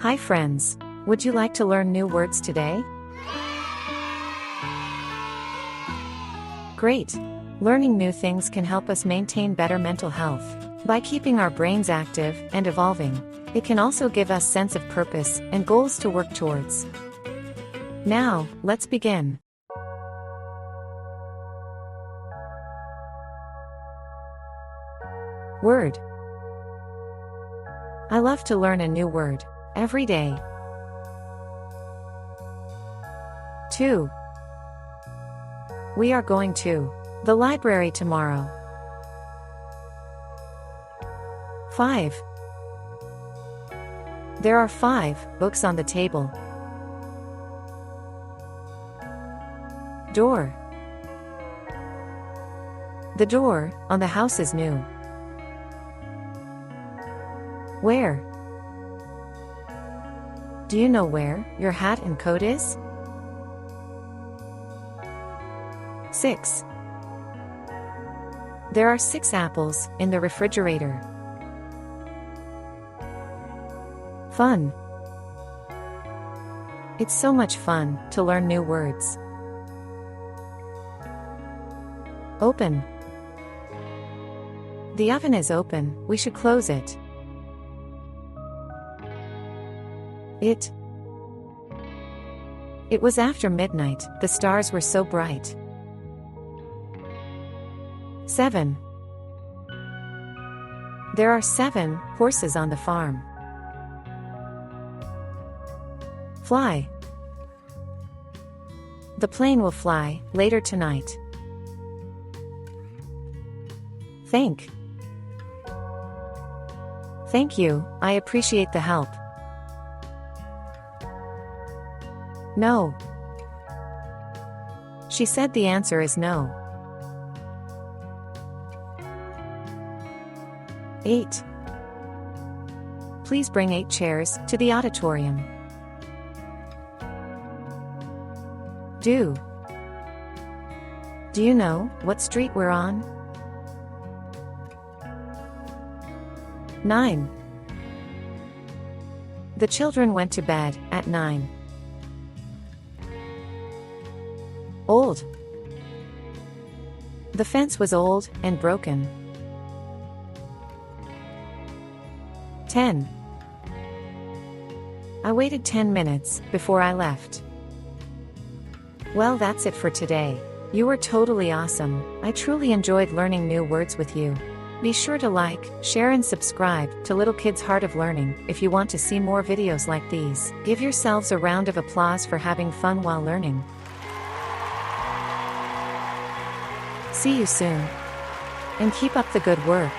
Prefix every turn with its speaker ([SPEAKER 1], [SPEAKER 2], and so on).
[SPEAKER 1] Hi friends. Would you like to learn new words today? Great! Learning new things can help us maintain better mental health. By keeping our brains active and evolving, it can also give us sense of purpose and goals to work towards. Now, let's begin. Word. I love to learn a new word every day. 2. We are going to the library tomorrow. 5. There are 5 books on the table. Door. The door on the house is new. Where? Do you know where your hat and coat is? 6. There are 6 apples in the refrigerator. Fun. It's so much fun to learn new words. Open. The oven is open, we should close it. It was after midnight, the stars were so bright. 7. There are 7 horses on the farm. Fly. The plane will fly later tonight. Thank. Thank you, I appreciate the help. No. She said the answer is no. 8. Please bring 8 chairs to the auditorium. Do. Do you know what street we're on? 9. The children went to bed at 9. Old. The fence was old and broken. 10. I waited 10 minutes before I left. Well, that's it for today. You were totally awesome. I truly enjoyed learning new words with you. Be sure to like, share and subscribe to Little Kids Heart of Learning if you want to see more videos like these. Give yourselves a round of applause for having fun while learning. See you soon. And keep up the good work.